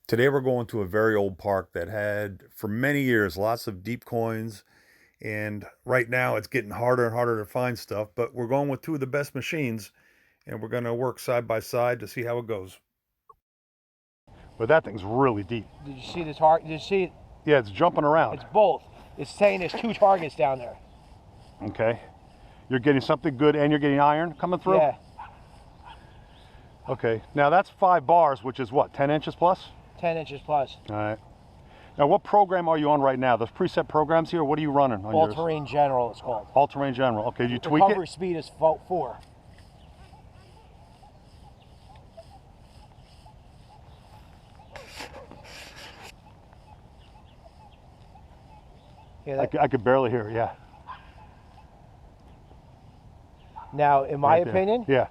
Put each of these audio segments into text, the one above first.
Today we're going to a very old park that had, for many years, lots of deep coins, and right now it's getting harder and harder to find stuff, but we're going with two of the best machines, and we're going to work side by side to see how it goes. But that thing's really deep. Did you see the target? Did you see it? Yeah, it's jumping around. It's both. It's saying there's two targets down there. Okay. You're getting something good and you're getting iron coming through? Yeah. Okay. Now that's 5 bars, which is what, 10 inches plus? 10 inches plus. All right. Now, what program are you on right now? There's preset programs here. What are you running on yours? All-terrain general, it's called. All-terrain general. Okay, did you tweak it? Recovery speed is 4. Yeah, I could barely hear it, yeah. Now, in my opinion... Yeah.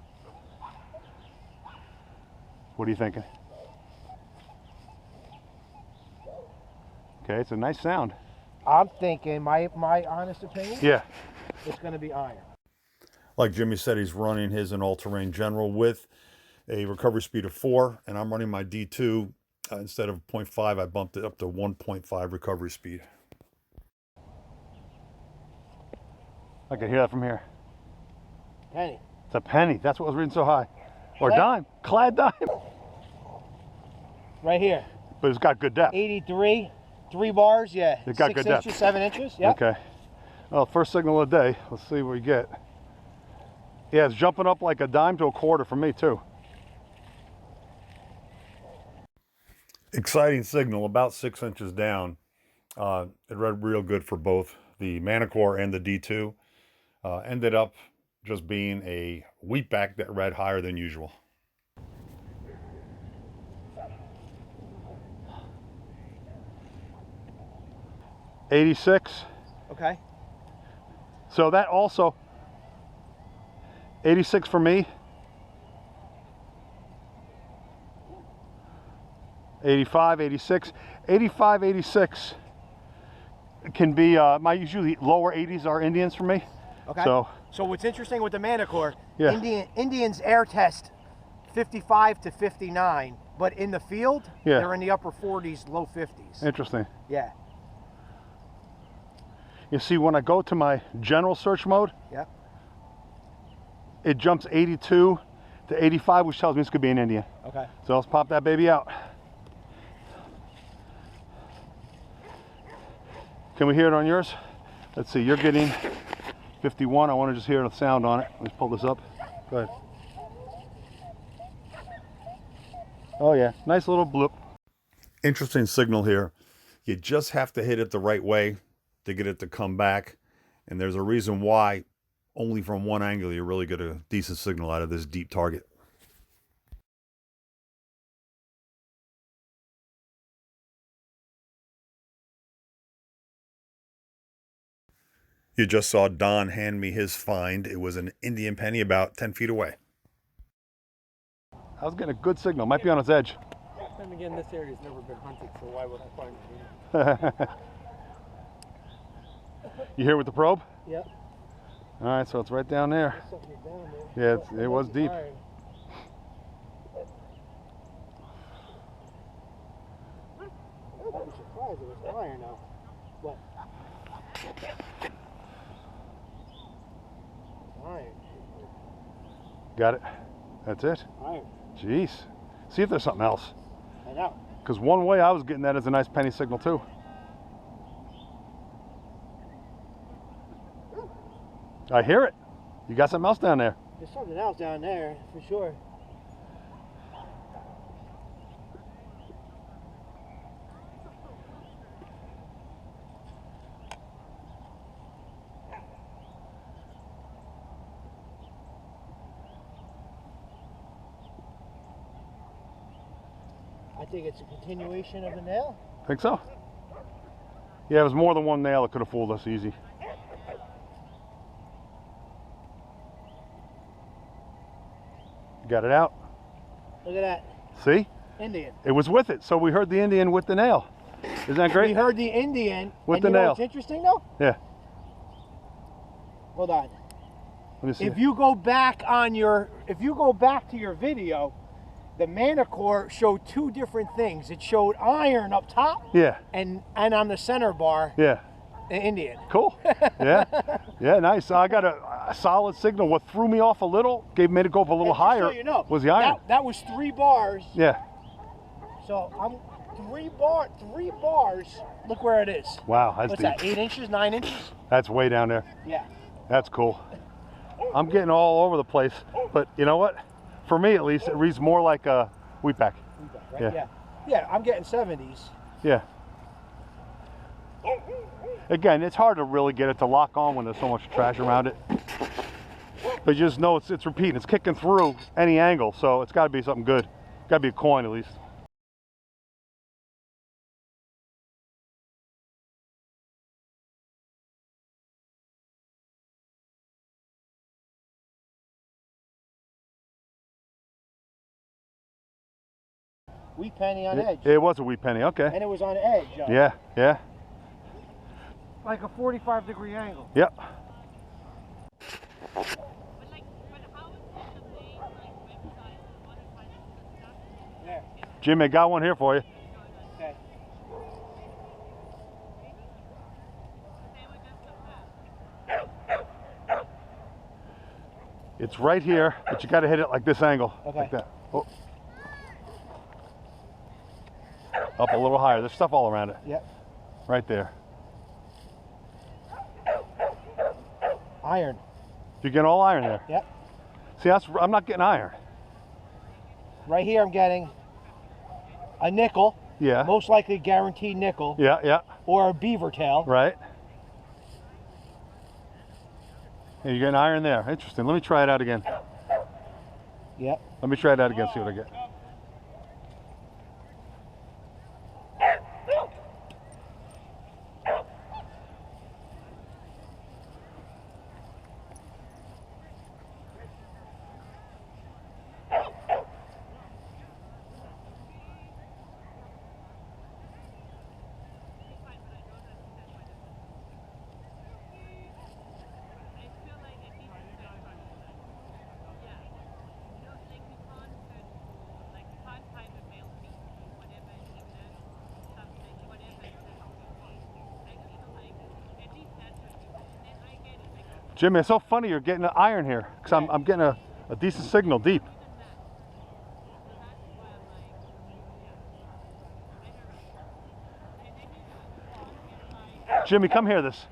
What are you thinking? Okay, it's a nice sound. I'm thinking, my honest opinion, yeah, it's going to be iron. Like Jimmy said, he's running his in all-terrain general with a recovery speed of 4, and I'm running my D2. Instead of 0.5, I bumped it up to 1.5 recovery speed. I can hear that from here. Penny. It's a penny. That's what was reading so high. Or Clad? dime. Clad dime. Right here. But it's got good depth. 83. 3 bars, yeah. It got 6 good inches, depth. 7 inches, yeah. Okay. Well, first signal of the day. Let's see what we get. Yeah, it's jumping up like a dime to a quarter for me, too. Exciting signal, about 6 inches down. It read real good for both the Manticore and the D2. Ended up just being a wheatback that read higher than usual. $86. Okay. So that also, 86 for me. 85, 86. 85, 86 can be, my usually lower 80s are Indians for me. Okay. So what's interesting with the Manticore, yeah. Indians air test 55 to 59, but in the field, yeah. they're in the upper 40s, low 50s. Interesting. Yeah. You see, when I go to my general search mode, yeah, it jumps 82 to 85, which tells me this could be an Indian. Okay. So let's pop that baby out. Can we hear it on yours? Let's see, you're getting 51. I want to just hear the sound on it. Let's pull this up. Go ahead. Oh yeah, nice little bloop. Interesting signal here. You just have to hit it the right way to get it to come back. And there's a reason why only from one angle you really get a decent signal out of this deep target. You just saw Don hand me his find. It was an Indian penny about 10 feet away. I was getting a good signal. Might be on its edge. Then again, this area's never been hunted, so why would I find it? You here with the probe? Yep. All right, so it's right down there. Something down there. Yeah, it was deep. Iron. I'd be surprised it was iron now. What? Iron. Got it. That's it. Iron. Jeez. See if there's something else. I know. Because one way I was getting that is a nice penny signal too. I hear it. You got something else down there. There's something else down there, for sure. I think it's a continuation of the nail. Think so? Yeah, it was more than one nail that could have fooled us easy. Got it out. Look at that. See? Indian. It was with it, so we heard the Indian with the nail. Isn't that great? We heard the Indian with the you know nail. What's interesting though? Yeah. Hold on. Let me see. If you go back to your video, The Manticore showed two different things. It showed iron up top, Yeah. and on the center bar, Yeah. an Indian. Cool. Yeah. Yeah, nice. I got a solid signal. What threw me off a little, made it go up a little And just higher, so you know, was the iron. That was 3 bars. Yeah. So I'm 3 bars. Look where it is. Wow, that's What's deep. that? 8 inches, 9 inches? That's way down there. Yeah. That's cool. I'm getting all over the place, but you know what? For me, at least, it reads more like a wheat pack. Right? Yeah. Yeah. Yeah. I'm getting 70s. Yeah. Again, it's hard to really get it to lock on when there's so much trash around it. But you just know it's repeating. It's kicking through any angle, so it's got to be something good. Got to be a coin at least. Wheat penny on edge. It was a wheat penny. Okay. And it was on edge. Yeah. Yeah. Like a 45-degree angle. Yep. There. Jim, I got one here for you. Okay. It's right here, but you got to hit it like this angle. Okay. Like that. Oh. Up a little higher. There's stuff all around it. Yep. Right there. Iron. You're getting all iron there. Yep. See, I'm not getting iron. Right here I'm getting a nickel. Yeah. Most likely guaranteed nickel. Yeah, yeah. Or a beaver tail. Right. And you're getting iron there. Interesting. Let me try it out again. Yep. Let me try it out again, see what I get. Jimmy, it's so funny you're getting an iron here, because I'm getting a decent signal deep. Jimmy, come hear this.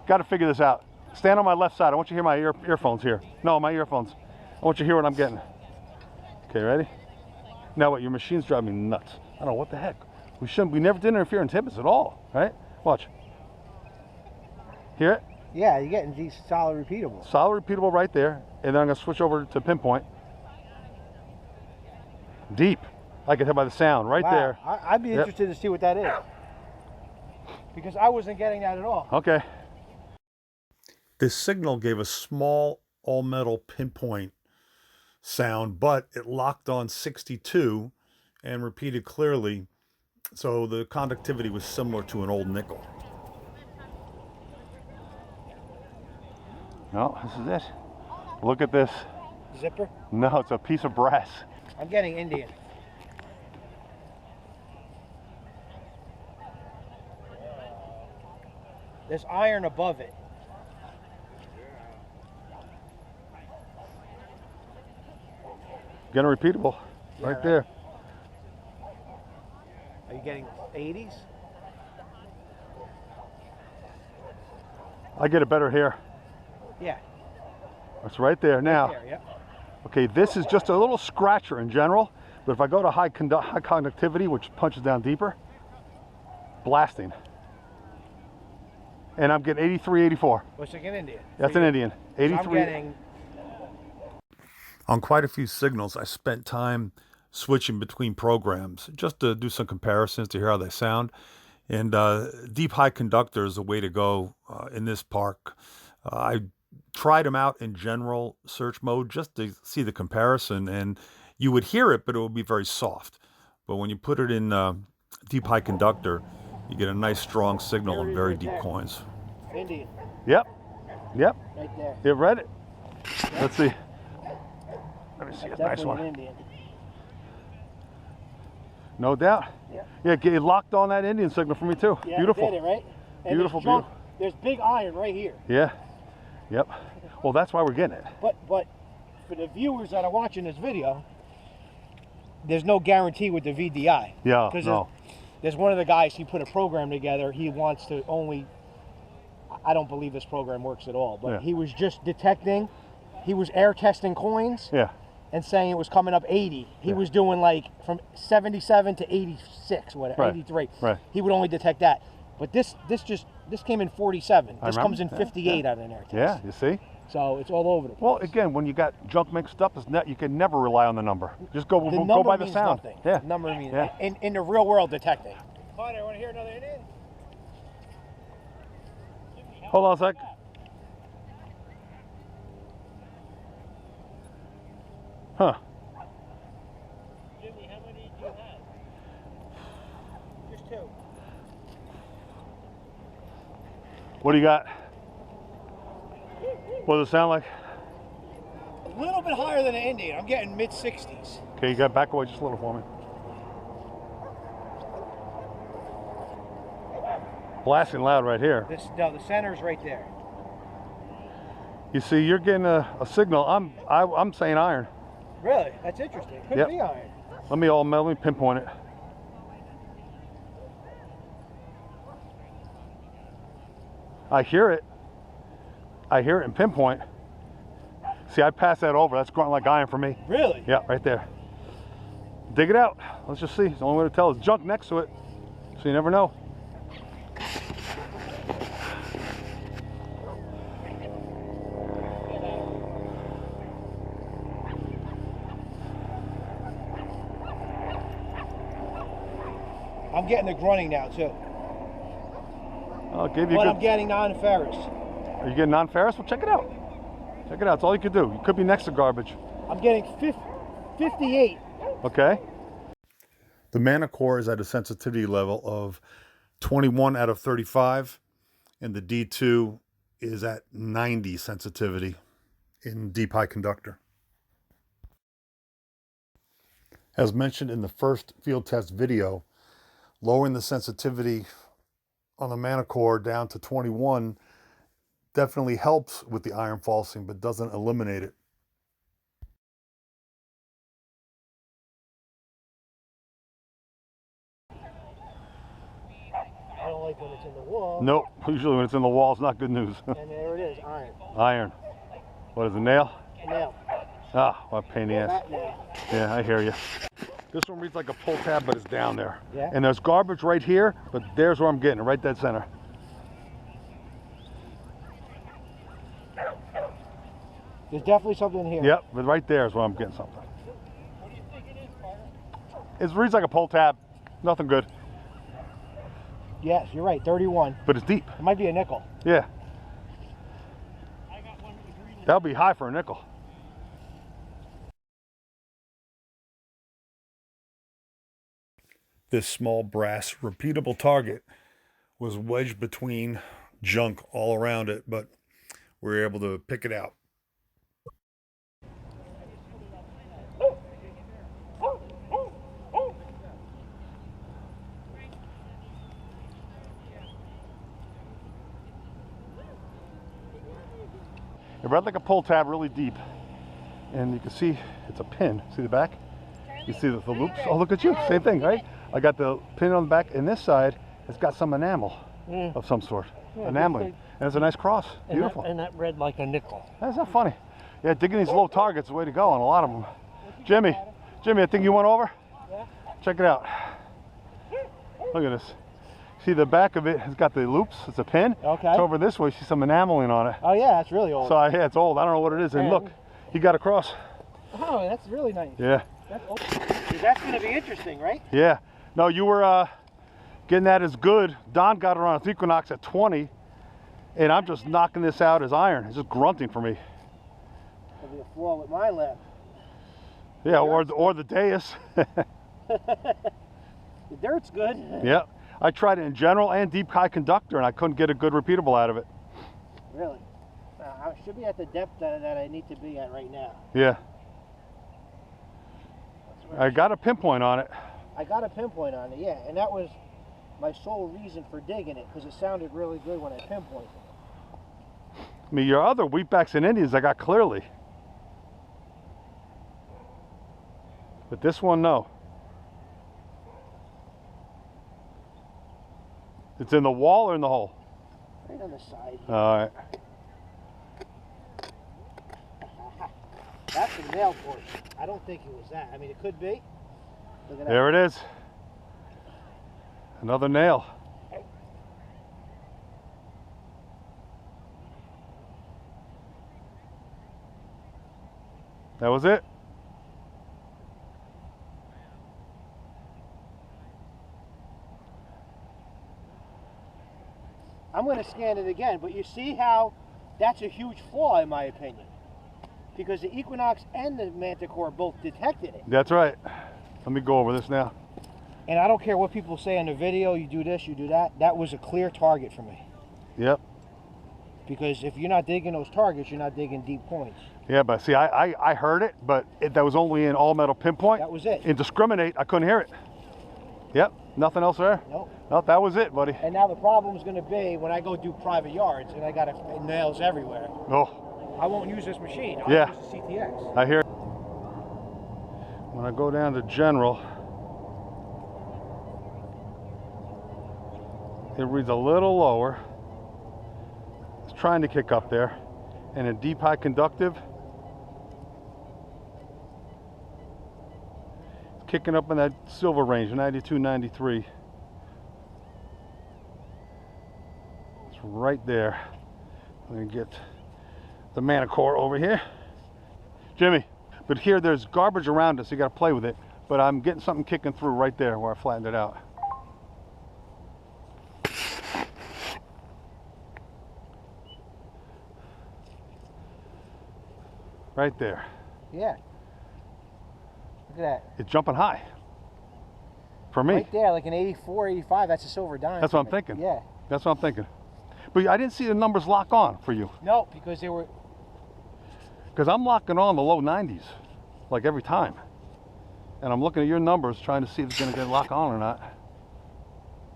Got to figure this out. Stand on my left side. I want you to hear my earphones here. No, my earphones. I want you to hear what I'm getting. Okay, ready? Now what, your machine's driving me nuts. I don't know, what the heck? We never did interfere in timbers at all, right? Watch. Hear it? Yeah, you're getting these solid repeatable. Solid repeatable right there, and then I'm gonna switch over to pinpoint. Deep. I can tell by the sound right Wow. there. I'd be interested to see what that is. Because I wasn't getting that at all. Okay. This signal gave a small all-metal pinpoint sound, but it locked on 62 and repeated clearly, so the conductivity was similar to an old nickel. No, this is it. Look at this. Zipper? No, it's a piece of brass. I'm getting Indian. There's iron above it. Getting a repeatable right there. Are you getting 80s? I get it better here. Yeah. It's right there now. There, yep. Okay, this is just a little scratcher in general, but if I go to high conductivity, which punches down deeper, blasting. And I'm getting 83, 84. What's like an Indian? That's an Indian. 83. So I'm getting... On quite a few signals, I spent time switching between programs just to do some comparisons to hear how they sound. And deep high conductor is a way to go in this park. I tried them out in general search mode just to see the comparison, and you would hear it, but it would be very soft. But when you put it in deep high conductor, you get a nice strong signal and very deep coins. Indian. Yep. Yep. Right there. You read it. Let's see. Let me see a nice Definitely one. an Indian. No doubt. Yeah. Yeah, get locked on that Indian signal for me too. Yeah, Beautiful. did it, right? And Beautiful, there's junk, beautiful. there's big iron right here. Yeah. Yep. Well, that's why we're getting it. But for the viewers that are watching this video, there's no guarantee with the VDI. Yeah, Because no. there's one of the guys, he put a program together. He wants to only, I don't believe this program works at all, but Yeah. he was just detecting, he was air testing coins Yeah. and saying it was coming up 80. He was doing like from 77 to 86, whatever, Right. 83. Right. He would only detect that. But this came in 47. I This remember. comes in Yeah, 58 yeah. on an air test. Yeah, you see? So it's all over the place. Well, again, when you got junk mixed up, you can never rely on the number. Just go the go number by the means sound. nothing. Yeah. The number means Yeah. in the real world detecting. Carter, want to hear another Indian? Hold on a sec. Huh. Jimmy, how many do you have? Just two. What do you got? What does it sound like? A little bit higher than an Indian. I'm getting mid 60s. Okay, you got back away just a little for me. Blasting loud right here. No, the center's right there. You see, you're getting a signal. I'm saying iron. Really? That's interesting. Could Yep. be iron. Let me pinpoint it. I hear it. I hear it in pinpoint. See, I passed that over. That's grunting like iron for me. Really? Yeah, right there. Dig it out. Let's just see. It's the only way to tell. There's junk next to it, so you never know. I'm getting the grunting now too. I'll give you But a I'm good. getting non-ferrous. Are you getting non-ferrous? Well, check it out. Check it out. It's all you could do. You could be next to garbage. I'm getting 58. Okay. The Manticore is at a sensitivity level of 21 out of 35, and the D2 is at 90 sensitivity in deep high conductor. As mentioned in the first field test video, lowering the sensitivity on the Manticore down to 21 definitely helps with the iron falsing, but doesn't eliminate it. I don't like when it's in the wall. Nope. Usually when it's in the wall, it's not good news. And there it is, iron. Iron. What is it, nail? Nail. Ah, what a pain in the ass. That nail. Yeah, I hear you. This one reads like a pull tab, but it's down there. Yeah. And there's garbage right here, but there's where I'm getting it, right dead center. There's definitely something here. Yep, but right there is where I'm getting something. What do you think it is, Carter? It reads like a pull tab. Nothing good, Yes, you're right, 31. but it's deep. It might be a nickel. Yeah, I got one that was reading. that'll be high for a nickel. This small brass repeatable target was wedged between junk all around it, but we were able to pick it out. It read like a pull tab, really deep. And you can see it's a pin. See the back? You see the loops? Oh, look at you. Same thing, right? I got the pin on the back, and this side has got some enamel of some sort. Enameling. And it's a nice cross. Beautiful. And that read like a nickel. That's not funny. Yeah, digging these low targets is the way to go on a lot of them. Jimmy, I think you went over? Yeah. Check it out. Look at this. See the back of it has got the loops. It's a pin. Okay. It's over this way. See some enameling on it. Oh yeah, that's really old. So yeah, it's old. I don't know what it is. And look, he got across. Oh, that's really nice. Yeah. That's old. That's going to be interesting, right? Yeah. No, you were getting that as good. Don got it on a Equinox at 20, and I'm just knocking this out as iron. It's just grunting for me. There'll be a flaw with Minelab. Yeah, or the Deus. The dirt's good. Yeah. I tried it in general and deep high conductor, and I couldn't get a good repeatable out of it. Really? I should be at the depth that I need to be at right now. Yeah. I got a pinpoint on it. I got a pinpoint on it, yeah, and that was my sole reason for digging it, because it sounded really good when I pinpointed it. I mean, your other wheatbacks and Indians I got clearly. But this one, no. It's in the wall or in the hole? Right on the side here. All right. That's the nail portion. I don't think it was that. I mean, it could be. Look at that. There it is. Another nail. That was it? I'm going to scan it again, but you see how that's a huge flaw in my opinion. Because the Equinox and the Manticore both detected it. That's right. Let me go over this now. And I don't care what people say in the video, you do this, you do that. That was a clear target for me. Yep. Because if you're not digging those targets, you're not digging deep points. Yeah, but see, I heard it, but that was only in all metal pinpoint. That was it. In discriminate, I couldn't hear it. Yep, nothing else there? Nope. Nope, that was it, buddy. And now the problem is going to be when I go do private yards and I got nails everywhere. Oh, I won't use this machine. I'll Yeah. use the CTX. I hear. When I go down to general, it reads a little lower. It's trying to kick up there. And in deep high conductive, it's kicking up in that silver range, 92, 93. It's right there. I'm gonna get the Manticore over here. Jimmy, but here there's garbage around us, so you gotta play with it. But I'm getting something kicking through right there where I flattened it out. Right there. Yeah. Look at that. It's jumping high. For me. Right there, like an 84, 85, that's a silver dime. That's what I'm for me. thinking. Yeah. That's what I'm thinking. But I didn't see the numbers lock on for you. No, because they were... Because I'm locking on the low 90s, like every time. And I'm looking at your numbers, trying to see if it's going to get lock on or not.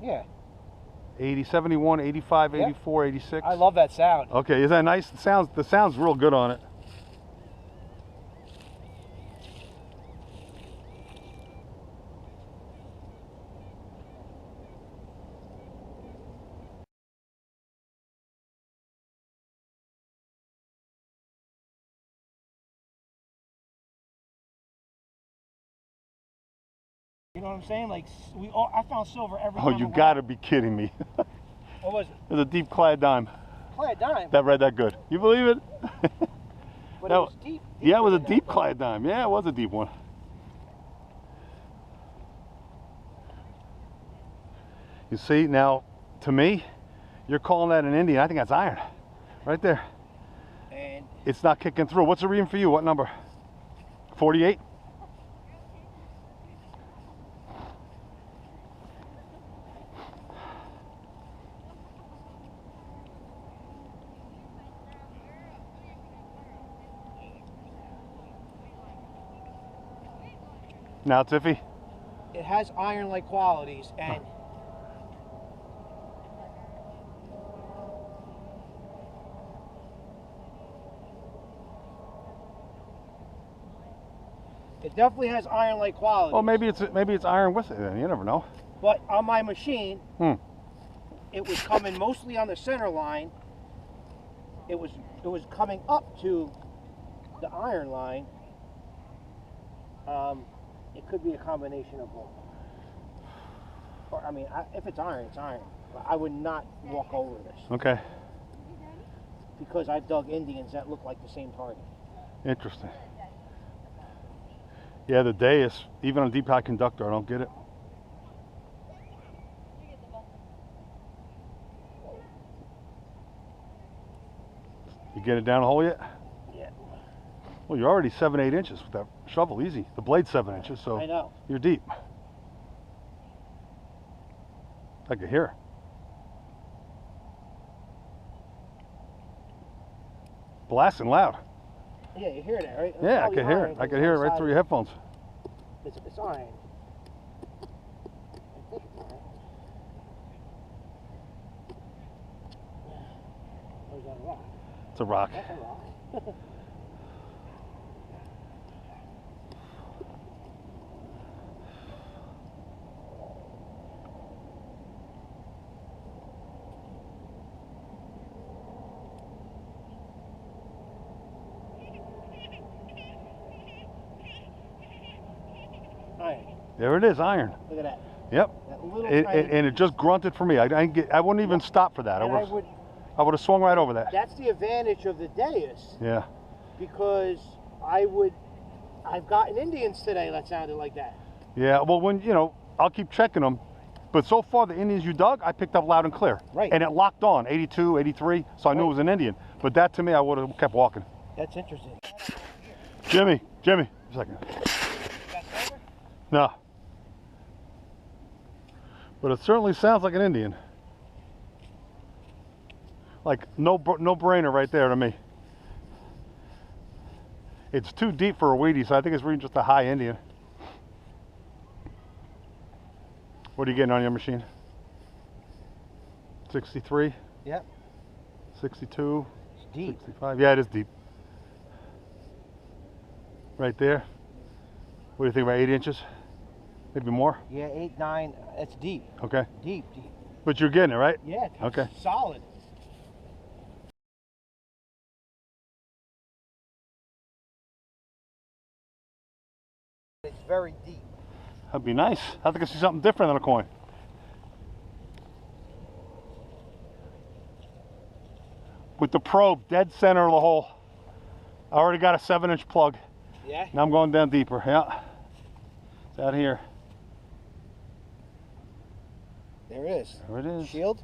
Yeah. 80, 71, 85, Yep. 84, 86. I love that sound. Okay, is that nice? The sound's real good on it. You know what I'm saying? Like, I found silver every Oh, time. you gotta be kidding me. What was it? There's a deep clad dime. Clad dime. That read that good. You believe it? But No. it was deep. Yeah, it was a deeper than deep that. clad dime. Yeah, it was a deep one. You see, now, to me, you're calling that an Indian. I think that's iron. Right there. And It's not kicking through. What's the reading for you? What number? 48? Now it's iffy? it has iron-like qualities, and it definitely has iron-like qualities. Well, maybe it's iron with it then. You never know. But on my machine, Hmm. it was coming mostly on the center line. It was coming up to the iron line. It could be a combination of both. Or I mean, if it's iron, it's iron. But I would not walk over this Okay. because I've dug Indians that look like the same target. Interesting. Yeah, the day is, even on deep high conductor, I don't get it. You get it down a hole yet? Yeah. Well, you're already 7, 8 inches with that shovel, easy. The blade's 7 inches, so I know. you're deep. I can hear. Blasting loud. Yeah, you hear that, right? That's Yeah, I probably can hear iron it. I because can it's hear it on right the through side. your headphones. It's iron. Or is that a rock? It's a rock. That's a rock. Iron. There it is, iron. Look at that. Yep. That little It, tiny. and it just grunted for me. I wouldn't even stop for that. And I would have swung right over that. That's the advantage of the Deus, Yeah. because I've gotten Indians today that sounded like that. Yeah. Well, when I'll keep checking them, but so far the Indians you dug, I picked up loud and clear. Right. And it locked on 82, 83, so I knew it was an Indian. But that to me, I would have kept walking. That's interesting. Jimmy, a second. No. But it certainly sounds like an Indian. Like no brainer right there to me. It's too deep for a weedy, so I think it's really just a high Indian. What are you getting on your machine? 63? Yep. 62? It's deep. 65? Yeah, it is deep. Right there. What do you think, about 8 inches? Maybe more? Yeah, 8, 9. It's deep. Okay. Deep. But you're getting it, right? Yeah. Okay. Solid. It's very deep. That'd be nice. I think I see something different than a coin. With the probe dead center of the hole. I already got a 7-inch plug. Yeah. Now I'm going down deeper. Yeah. It's out here. There it is. There it is. Shield.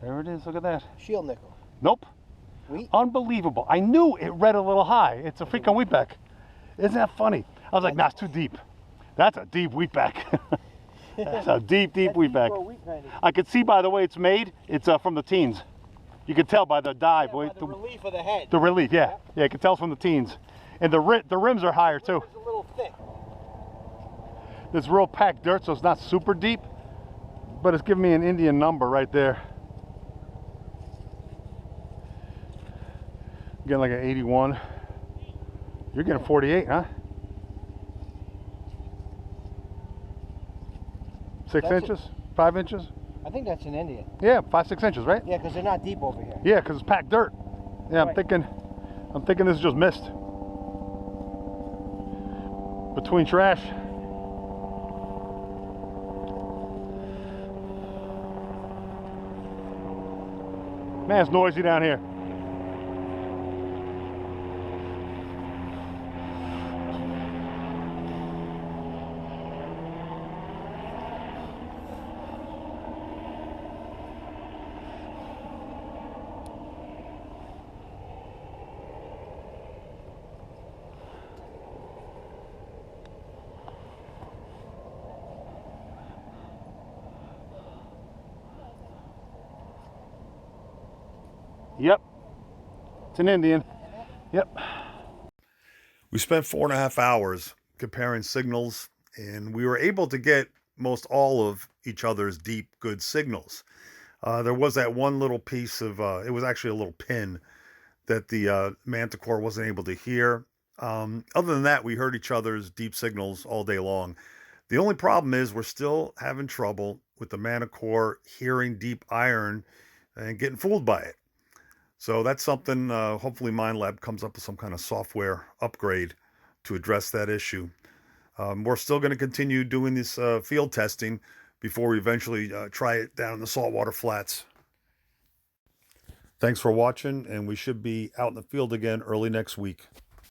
There it is. Look at that. Shield nickel. Nope. Wheat. Unbelievable. I knew it read a little high. It's a freaking wheatback. Isn't that funny? I was like, nah, it's too deep. That's a deep wheatback. That's a deep wheatback. I could see by the way it's made, it's from the teens. You could tell by the dive. Yeah, by the relief of the head. The relief, yeah. Yeah, you can tell it's from the teens. And the rims are higher too. It's a little thick. It's real packed dirt, so it's not super deep, but it's giving me an Indian number right there. Getting like an 81. You're getting 48, huh? 6 inches? 5 inches? I think that's an Indian. Yeah, 5, 6 inches, right? Yeah, because they're not deep over here. Yeah, because it's packed dirt. Yeah, I'm Right. thinking this is just mist. Between trash. Man, it's noisy down here. Yep, it's an Indian. Yep. We spent 4.5 hours comparing signals, and we were able to get most all of each other's deep, good signals. There was that one little piece of, it was actually a little pin that the Manticore wasn't able to hear. Other than that, we heard each other's deep signals all day long. The only problem is we're still having trouble with the Manticore hearing deep iron and getting fooled by it. So that's something, hopefully Minelab comes up with some kind of software upgrade to address that issue. We're still going to continue doing this field testing before we eventually try it down in the saltwater flats. Thanks for watching, and we should be out in the field again early next week.